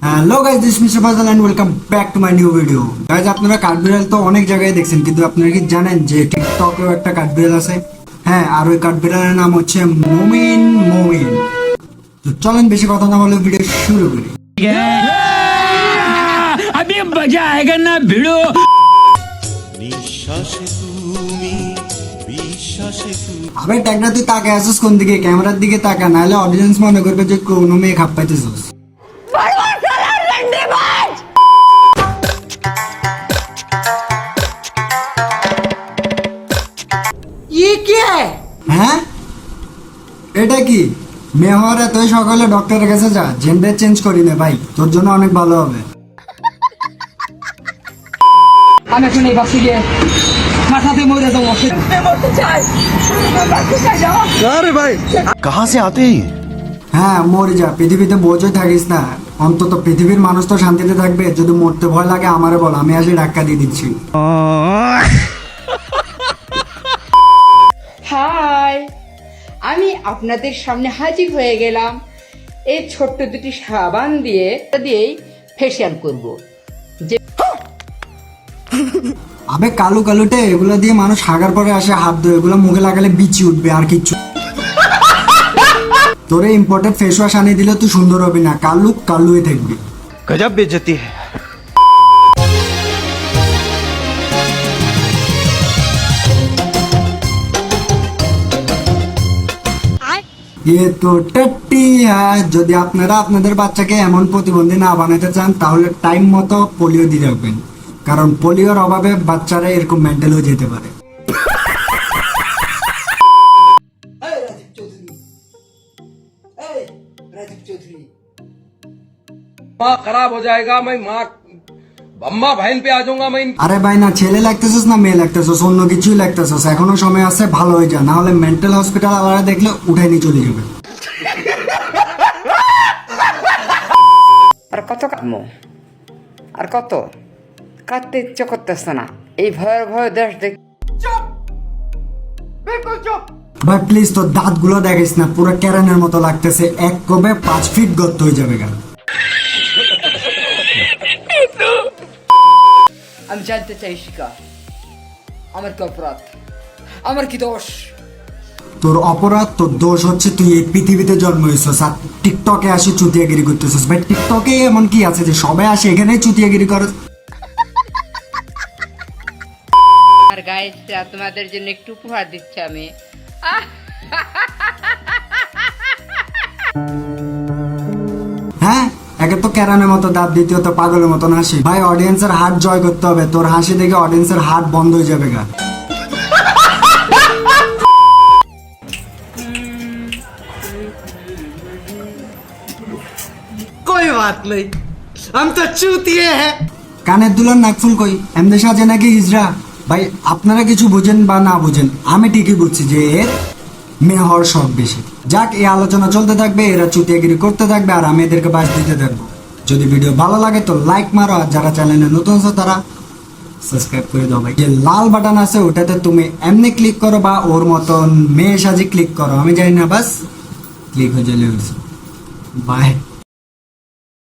Hello guys, this mister Fazal and welcome back to my new video. Guys, আপনারা কাঠবিড়াল তো অনেক জায়গায় দেখছেন, কিন্তু আপনারা কি জানেন যে টিকটকেও একটা কাঠবিড়াল আছে? হ্যাঁ, আর ওই কাঠবিড়ালের নাম হচ্ছে মুমিন মুমিন। তো চলেন বেশি কথা না বলে ভিডিও শুরু করি। अभी मजा आएगा ना भिड़ो। আবে ট্যাগনা, তুই তাকে আসিস কোন দিকে? ক্যামেরার দিকে তাকা, নাহলে অডিয়েন্স মনে করবে যে কোনো মেয়ে খাপ পাইতেছিস। হ্যাঁ, এটা কি মেয়ে হওয়ার এতই সকালে ডক্টরের কাছে যা, জেন্ডার চেঞ্জ করি না ভাই, তোর জন্য অনেক ভালো হবে। আমি এখন এই বাসে গিয়ে মাথাতে মরে যাবো। कहाँ से आते हैं ये? হ্যাঁ, মরে যা, পৃথিবীতে বোঝই থাকিস না। অন্তত পৃথিবীর মানুষ তো শান্তিতে থাকবে। যদি মরতে ভয় লাগে আমারে বল, আমি আসি ধাক্কা দিয়ে দিচ্ছি। হাই, আমি আপনাদের সামনে হাজির হয়ে গেলাম এই ছোট্ট দুটি সাবান দিয়েই ফেসিয়াল করব। আবে কালু কালুটে, এগুলো দিয়ে মানুষ হাগার পরে আসে হাত ধোয়, এগুলো মুখে লাগালে বিচি উঠবে আর কিচ্ছু। তোরে ইম্পোর্টেড ফেস ওয়াশ আনিয়ে দিলে তুই সুন্দর হবি না, কালু কালুই থাকবি। गजब बेइज्जती है। ये तो टट्टी है। যদি আপনারা আপনাদের বাচ্চাকে এমন প্রতিবন্ধী না বানাতে চান, তাহলে টাইম মতো পোলিও দিয়ে রাখবেন, কারণ পোলিওর অভাবে বাচ্চারা এরকম মেন্টাল হয়ে যেতে পারে। माँ खराब हो जाएगा, मैं माँ अम्मा बहन पे आ जाऊंगा मैं। আরে ভাই, না ছেলে লাগতেছিস না মেয়ে লাগতেছিস, অন্য কিছুই লাগতেছিস, এখনো সময় আছে, ভালো হয়ে যা, না হলে মেন্টাল হসপিটাল আলাদা দেখলে উঠাই নিয়ে চলে যাবে। আর কত কাঁদবো, আর কত কাঁদতে ইচ্ছে করতেছে না এই ভয়ের ভয় দেশ দেখ। ভাই প্লিজ, তোর দাঁত গুলো দেখিস না, পুরো ক্যারানের মতো লাগতেছে, এক কবে 5 ফিট গর্ত হয়ে যাবে গা। আমি জানতে চাই শিকা, আমার কি অপরাধ, আমার কি দোষ? তোর অপরাধ, তোর দোষ হচ্ছে তুই এই পৃথিবীতে জন্ম হয়েছিস আর টিকটকে আসি চুতিয়াগিরি করতেছিস। ভাই টিকটকে এমন কি আছে যে সবাই আসে এখানেই চুতিয়াগিরি করে? আর গাইসরা তোমাদের জন্য একটু উপহার দিচ্ছি আমি। হ্যাঁ, একে তো ক্যারানের মতো দাঁত, দ্বিতীয়ত পাগলের মতন হাসি। ভাই অডিয়েন্সের হার্ট জয় করতে হবে, তোর হাসি দেখে অডিয়েন্সের হার্ট বন্ধ হয়ে যাবে গা। कोई बात नहीं, हम तो चूतिए हैं। কানের দুলার নাকফুল কই, এমনি সাজে নাকি হিজড়া? ভাই আপনারা কিছু বুঝেন বা না বুঝেন, আমি ঠিকই বুঝছি যে এর মেয়ে হওয়ার শখ বেশি। যাক, এই আলোচনা চলতে থাকবে, এরা চুতিয়াগিরি করতে থাকবে আর আমি এদেরকে বাস দিতে থাকবো। যদি ভিডিও ভালো লাগে তো লাইক মারো, আর যারা চ্যানেলে নতুন আছে তারা সাবস্ক্রাইব করে দাও। ভাই যে লাল বাটন আছে ওটাতে তুমি এমনি ক্লিক করো বা ওর মতন মেয়ে সাজি ক্লিক করো, আমি জানি না, বাস ক্লিক হয়ে চলে বাই।